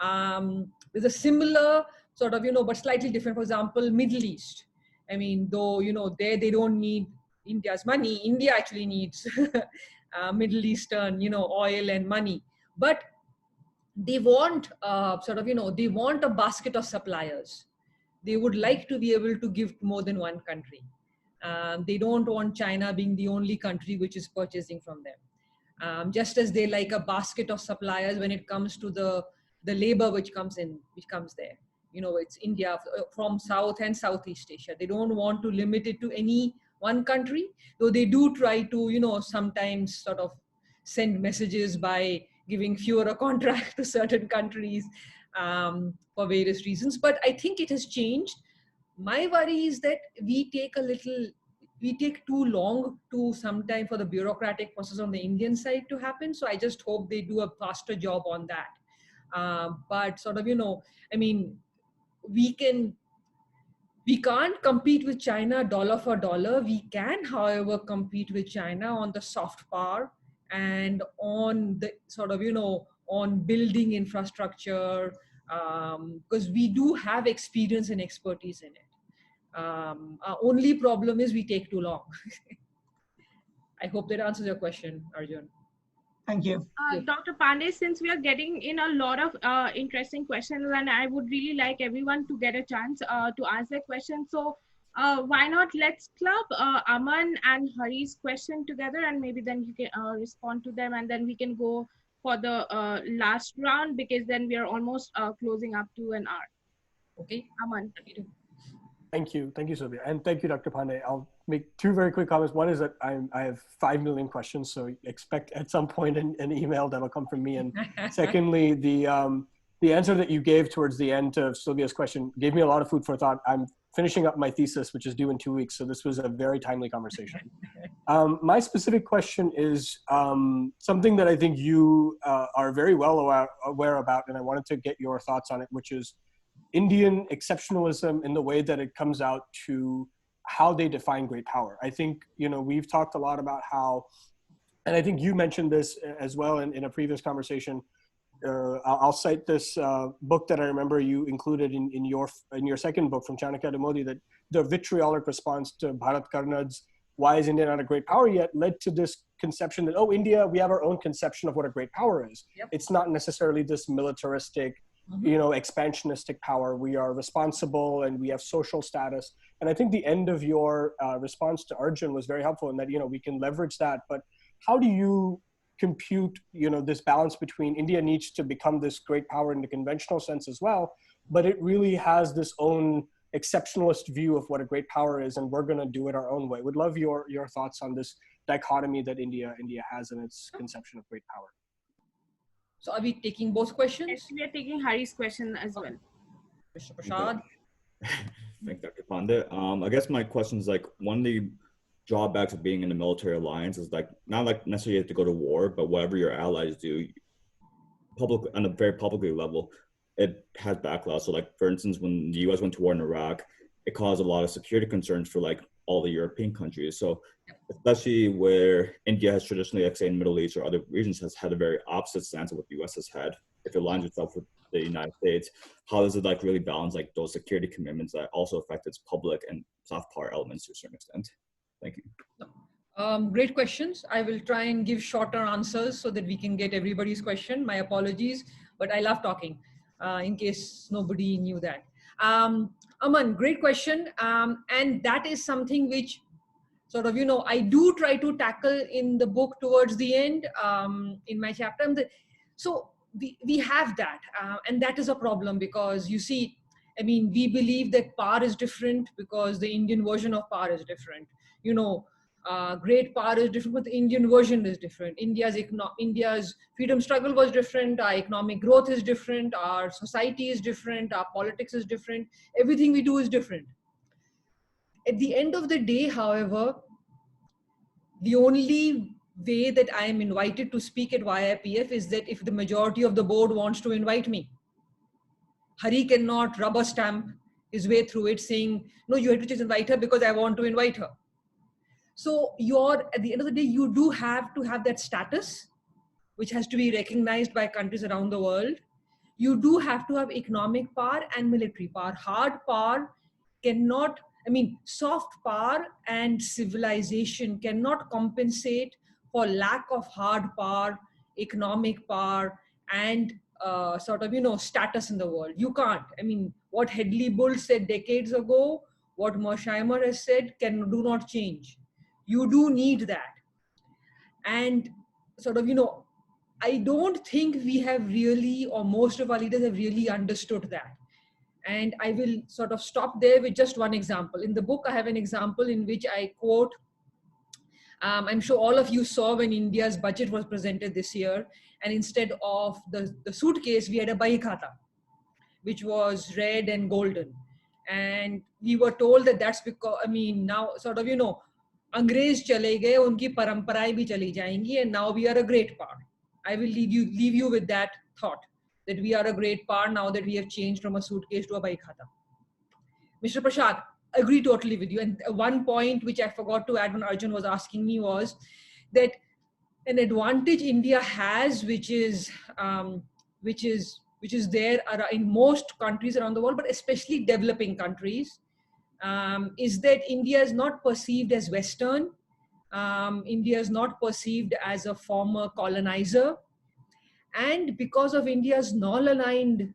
B: There's a similar but slightly different, for example, Middle East. I mean, though, there they don't need India's money. India actually needs Middle Eastern, oil and money. But they want, they want a basket of suppliers. They would like to be able to give more than one country. They don't want China being the only country which is purchasing from them. Just as they like a basket of suppliers when it comes to the labor which comes there. It's India from South and Southeast Asia. They don't want to limit it to any one country, though they do try to, sometimes send messages by giving fewer a contract to certain countries for various reasons. But I think it has changed. My worry is that we take too long to sometime for the bureaucratic process on the Indian side to happen. So I just hope they do a faster job on that. But I mean, we can't compete with China dollar for dollar. We can, however, compete with China on the soft power and on the on building infrastructure, because we do have experience and expertise in it. Our only problem is we take too long. I hope that answers your question, Arjun.
D: Thank you.
A: Dr. Pandey, since we are getting in a lot of interesting questions, and I would really like everyone to get a chance to ask their questions. So why not let's club Aman and Hari's question together, and maybe then you can respond to them, and then we can go for the last round, because then we are almost closing up to an hour.
B: Okay.
A: Aman.
E: Thank you, Sylvia, and thank you, Dr. Pandey. I'll make two very quick comments. One is that I have 5 million questions, so expect at some point an email that'll come from me. And secondly, the answer that you gave towards the end of Sylvia's question gave me a lot of food for thought. I'm finishing up my thesis, which is due in 2 weeks, so this was a very timely conversation. My specific question is something that I think you are very well aware about, and I wanted to get your thoughts on it, which is Indian exceptionalism in the way that it comes out to how they define great power. I think, we've talked a lot about how, and I think you mentioned this as well in a previous conversation. I'll cite this book that I remember you included in your second book from Chanakya to Modi, that the vitriolic response to Bharat Karnad's "Why is India not a great power yet?" led to this conception that, India, we have our own conception of what a great power is. Yep. It's not necessarily this militaristic, expansionistic power. We are responsible and we have social status. And I think the end of your response to Arjun was very helpful in that, we can leverage that. But how do you compute, this balance between India needs to become this great power in the conventional sense as well, but it really has this own exceptionalist view of what a great power is, and we're going to do it our own way. Would love your thoughts on this dichotomy that India has in its conception of great power.
B: So are we taking both questions?
A: Yes, we are taking Hari's question as well.
B: Mr. Prasad?
F: Thanks, Dr. Pandey. I guess my question is one of the drawbacks of being in a military alliance is not necessarily you have to go to war, but whatever your allies do, on a very publicly level, it has backlash. So like, for instance, when the US went to war in Iraq, it caused a lot of security concerns for like all the European countries. So especially where India has traditionally, like say in Middle East or other regions, has had a very opposite stance of what the US has had. If it aligns itself with the United States, how does it like really balance like those security commitments that also affect its public and soft power elements to a certain extent? Thank you.
B: Great questions. I will try and give shorter answers so that we can get everybody's question. My apologies, but I love talking in case nobody knew that. Aman, great question. And that is something which sort of, I do try to tackle in the book towards the end in my chapter. So we have that. And that is a problem because you see, I mean, we believe that power is different because the Indian version of power is different. Great power is different, but the Indian version is different. India's freedom struggle was different. Our economic growth is different. Our society is different. Our politics is different. Everything we do is different. At the end of the day, however, the only way that I am invited to speak at YIPF is that if the majority of the board wants to invite me. Hari cannot rubber stamp his way through it saying, no, you have to just invite her because I want to invite her. So at the end of the day, you do have to have that status, which has to be recognized by countries around the world. You do have to have economic power and military power. Hard power cannot, soft power and civilization cannot compensate for lack of hard power, economic power, and status in the world. You can't. What Hedley Bull said decades ago, what Mersheimer has said do not change. You do need that. And I don't think we have really, or most of our leaders have really understood that. And I will sort of stop there with just one example. In the book, I have an example in which I quote, I'm sure all of you saw when India's budget was presented this year, and instead of the suitcase, we had a Bahi Khata, which was red and golden. And we were told that that's because, now Angrez chale gaye, unki paramparaएं bhi chali jayenge, and now we are a great power. I will leave you with that thought, that we are a great power now that we have changed from a suitcase to a Bahi Khata. Mr. Prashad, I agree totally with you. And one point which I forgot to add when Arjun was asking me was that an advantage India has, which is there in most countries around the world, but especially developing countries, is that India is not perceived as Western. India is not perceived as a former colonizer. And because of India's non-aligned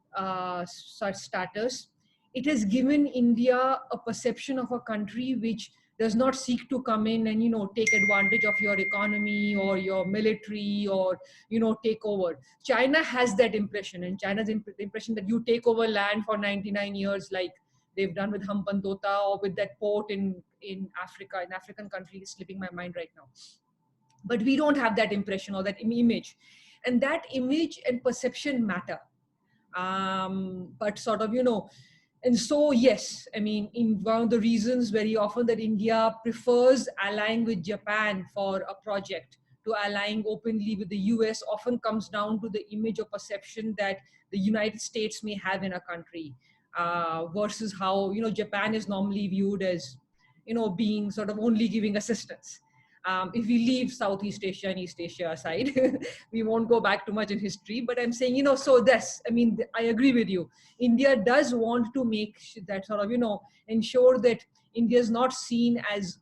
B: status, it has given India a perception of a country which does not seek to come in and, take advantage of your economy or your military or, take over. China has that impression, and China's impression that you take over land for 99 years, like they've done with Hampantota or with that port in Africa, in African country, is slipping my mind right now. But we don't have that impression or that image. And that image and perception matter. But and so, yes, in one of the reasons very often that India prefers allying with Japan for a project to allying openly with the US often comes down to the image or perception that the United States may have in a country versus how, Japan is normally viewed as, being sort of only giving assistance. If we leave Southeast Asia and East Asia aside, we won't go back too much in history, but I'm saying, so this, I agree with you. India does want to make that sort of, ensure that India is not seen as,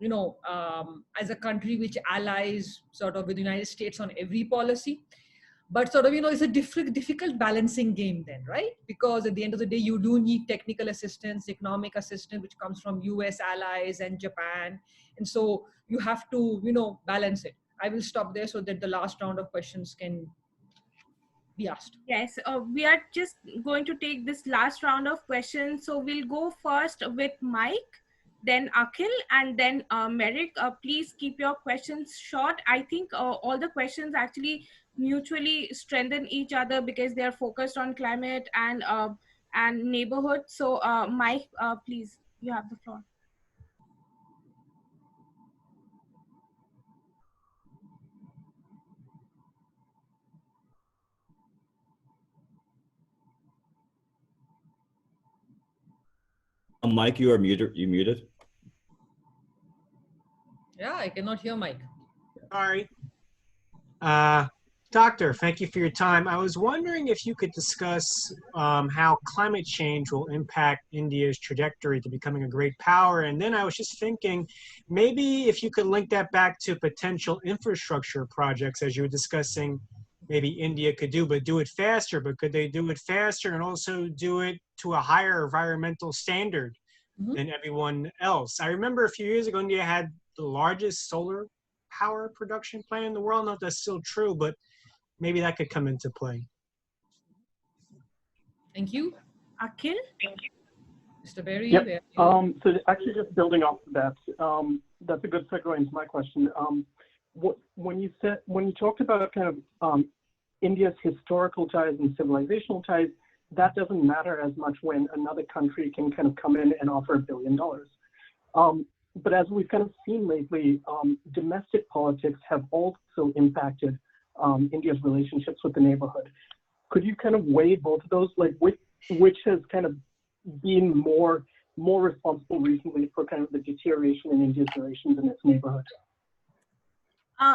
B: as a country which allies sort of with the United States on every policy. But it's a difficult balancing game then, right? Because at the end of the day, you do need technical assistance, economic assistance, which comes from US allies and Japan. And so you have to, balance it. I will stop there so that the last round of questions can be asked.
A: Yes, we are just going to take this last round of questions. So we'll go first with Mike, then Akhil, and then Merrick. Please keep your questions short. I think all the questions actually mutually strengthen each other because they are focused on climate and neighborhood. So Mike, please, you have the floor.
F: Mike, you are muted. You muted.
B: Yeah, I cannot hear Mike.
G: Sorry. Doctor, thank you for your time. I was wondering if you could discuss how climate change will impact India's trajectory to becoming a great power. And then I was just thinking, maybe if you could link that back to potential infrastructure projects, as you were discussing, maybe India could do, but do it faster. But could they do it faster and also do it to a higher environmental standard than everyone else? I remember a few years ago, India had the largest solar power production plant in the world. I don't know if that's still true, but maybe that could come into play.
B: Thank you.
A: Akhil?
B: Mr. Berry?
H: Yep. So actually just building off of that, that's a good segue into my question. When you talked about kind of India's historical ties and civilizational ties, that doesn't matter as much when another country can kind of come in and offer $1 billion. But as we've kind of seen lately, domestic politics have also impacted India's relationships with the neighborhood. Could you kind of weigh both of those, like which has kind of been more responsible recently for kind of the deterioration in India's relations in its neighborhood?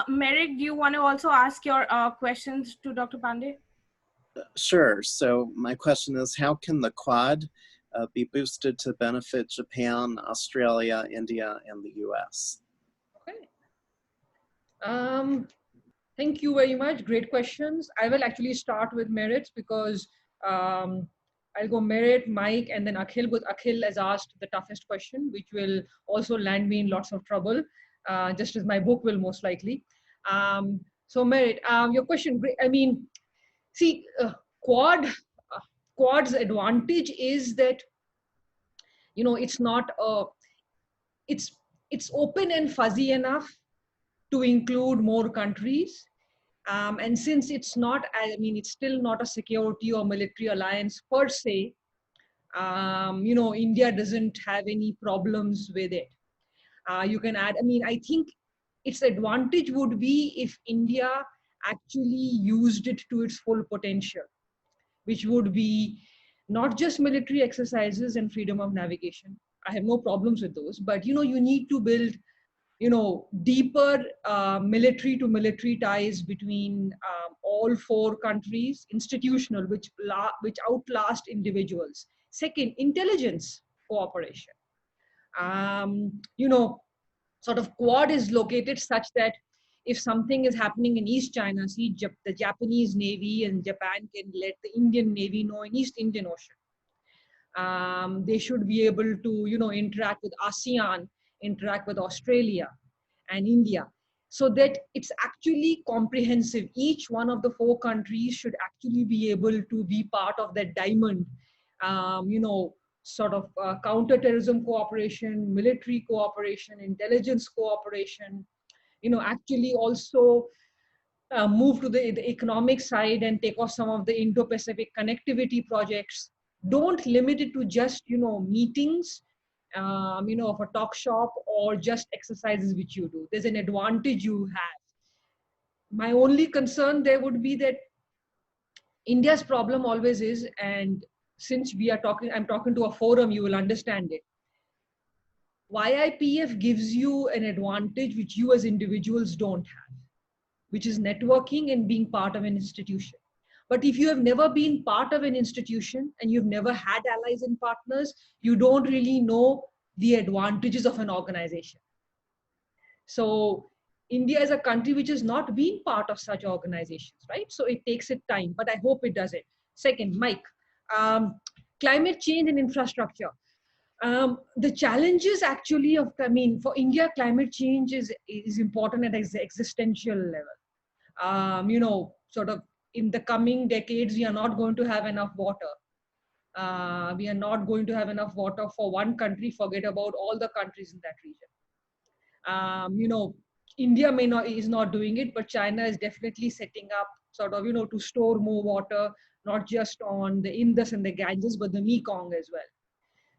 A: Merrick, do you want to also ask your questions to Dr. Pandey?
I: Sure. So my question is, how can the Quad be boosted to benefit Japan, Australia, India, and the US?
B: Okay. Thank you very much. Great questions. I will actually start with Merit because I'll go Merit, Mike, and then Akhil, but Akhil has asked the toughest question, which will also land me in lots of trouble, just as my book will most likely. So Merit, your question, I mean, see, Quad's advantage is that, you know, it's not it's open and fuzzy enough to include more countries. And since it's not, I mean, it's still not a security or military alliance per se, you know, India doesn't have any problems with it. You can add, I mean, I think its advantage would be if India actually used it to its full potential, which would be not just military exercises and freedom of navigation. I have no problems with those, but you know, you need to build, you know, deeper military to military ties between all four countries, institutional, which outlast individuals. Second, intelligence cooperation. You know, sort of Quad is located such that if something is happening in East China Sea, the Japanese Navy and Japan can let the Indian Navy know in East Indian Ocean. They should be able to, you know, interact with ASEAN, interact with Australia and India, so that it's actually comprehensive. Each one of the four countries should actually be able to be part of that diamond, you know, sort of counterterrorism cooperation, military cooperation, intelligence cooperation, you know, actually also move to the economic side and take off some of the Indo-Pacific connectivity projects. Don't limit it to just, you know, meetings, you know, of a talk shop or just exercises which you do. There's an advantage you have. My only concern there would be that India's problem always is, and since we are talking, I'm talking to a forum, you will understand it. YIPF gives you an advantage which you as individuals don't have, which is networking and being part of an institution. But if you have never been part of an institution and you've never had allies and partners, you don't really know the advantages of an organization. So India is a country which has not been part of such organizations, right? So it takes it time, but I hope it does it. Second, Mike, climate change and infrastructure. The challenges actually of, I mean, for India, climate change is important at an existential level. You know, sort of in the coming decades, we are not going to have enough water. We are not going to have enough water for one country, forget about all the countries in that region. You know, India is not doing it, but China is definitely setting up sort of, you know, to store more water, not just on the Indus and the Ganges, but the Mekong as well.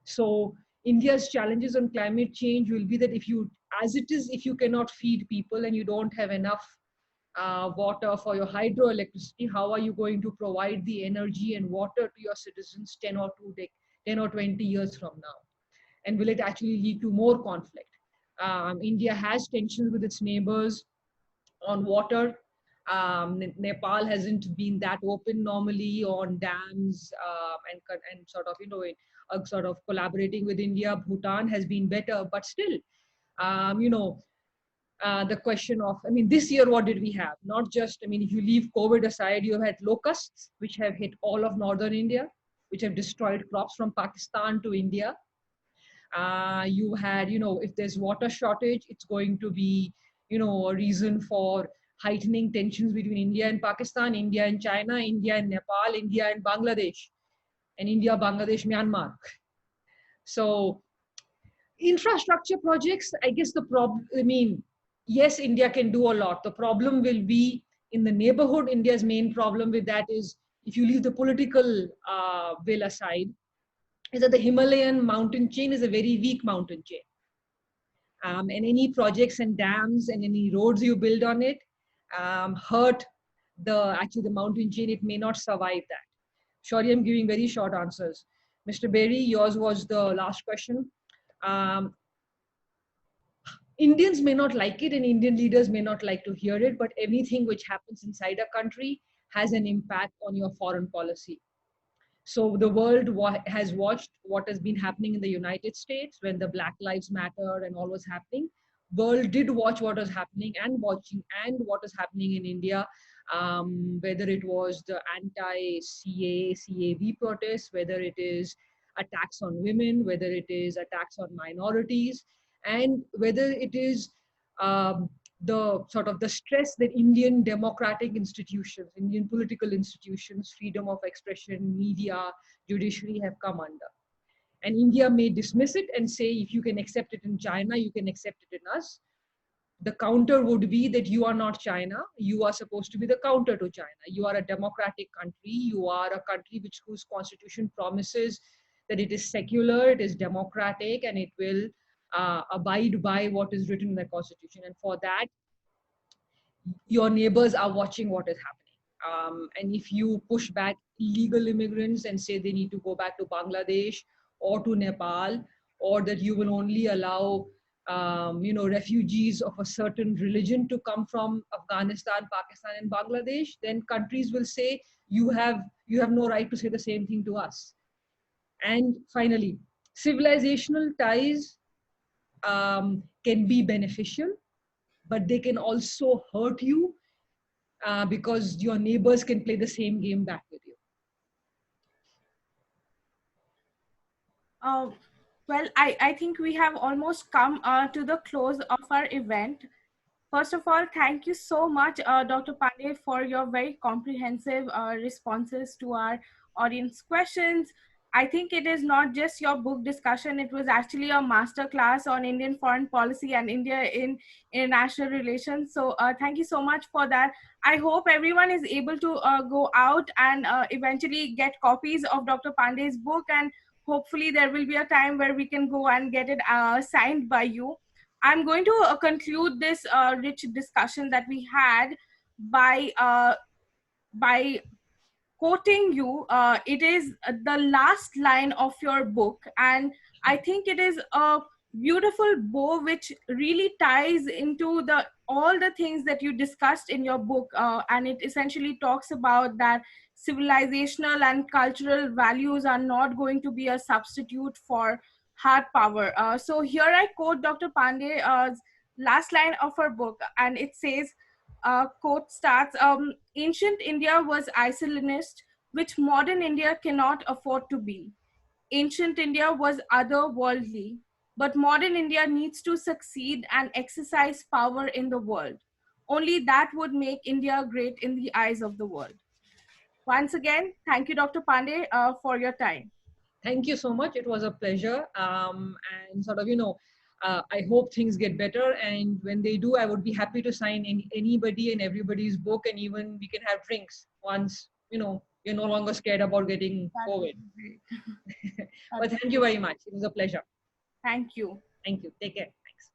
B: So India's challenges on climate change will be that if you, as it is, if you cannot feed people and you don't have enough water for your hydroelectricity, how are you going to provide the energy and water to your citizens 10 or 20 years from now? And will it actually lead to more conflict? India has tensions with its neighbors on water. Nepal hasn't been that open normally on dams and sort of, sort of collaborating with India. Bhutan has been better, but still, the question of, this year, what did we have? Not just, if you leave COVID aside, you have had locusts, which have hit all of northern India, which have destroyed crops from Pakistan to India. You had, if there's water shortage, it's going to be, a reason for heightening tensions between India and Pakistan, India and China, India and Nepal, India and Bangladesh, and India, Bangladesh, Myanmar. So infrastructure projects, I guess the problem, yes, India can do a lot. The problem will be in the neighborhood. India's main problem with that is, if you leave the political will aside, is that the Himalayan mountain chain is a very weak mountain chain. And any projects and dams and any roads you build on it hurt the mountain chain. It may not survive that. Sorry, I'm giving very short answers. Mr. Berry, yours was the last question. Indians may not like it and Indian leaders may not like to hear it, but anything which happens inside a country has an impact on your foreign policy. So the world has watched what has been happening in the United States when the Black Lives Matter and all was happening. World did watch what was happening and what is happening in India, whether it was the anti-CA, CAV protests, whether it is attacks on women, whether it is attacks on minorities, and whether it is the sort of the stress that Indian democratic institutions, Indian political institutions, freedom of expression, media, judiciary have come under. And India may dismiss it and say, if you can accept it in China, you can accept it in us. The counter would be that you are not China. You are supposed to be the counter to China. You are a democratic country. You are a country whose constitution promises that it is secular, it is democratic, and it will abide by what is written in the constitution. And for that, your neighbors are watching what is happening. And if you push back illegal immigrants and say they need to go back to Bangladesh or to Nepal, or that you will only allow refugees of a certain religion to come from Afghanistan, Pakistan, and Bangladesh, then countries will say you have no right to say the same thing to us. And finally, civilizational ties can be beneficial, but they can also hurt you because your neighbors can play the same game back with you.
A: Well, I think we have almost come to the close of our event. First of all, thank you so much, Dr. Pandey, for your very comprehensive responses to our audience questions. I think it is not just your book discussion, it was actually a masterclass on Indian foreign policy and India in international relations. So thank you so much for that. I hope everyone is able to go out and eventually get copies of Dr. Pandey's book, and hopefully there will be a time where we can go and get it signed by you. I'm going to conclude this rich discussion that we had by quoting you. It is the last line of your book, and I think it is a beautiful bow which really ties into all the things that you discussed in your book, and it essentially talks about that civilizational and cultural values are not going to be a substitute for hard power. So here I quote Dr. Pandey's last line of her book, and it says, quote starts, ancient India was isolationist, which modern India cannot afford to be. Ancient India was otherworldly, but modern India needs to succeed and exercise power in the world. Only that would make India great in the eyes of the world. Once again, thank you, Dr. Pandey, for your time.
B: Thank you so much. It was a pleasure. And sort of, I hope things get better. And when they do, I would be happy to sign anybody and everybody's book, and even we can have drinks once, you're no longer scared about getting COVID. But thank you very much. It was a pleasure.
A: Thank you.
B: Thank you. Take care. Thanks.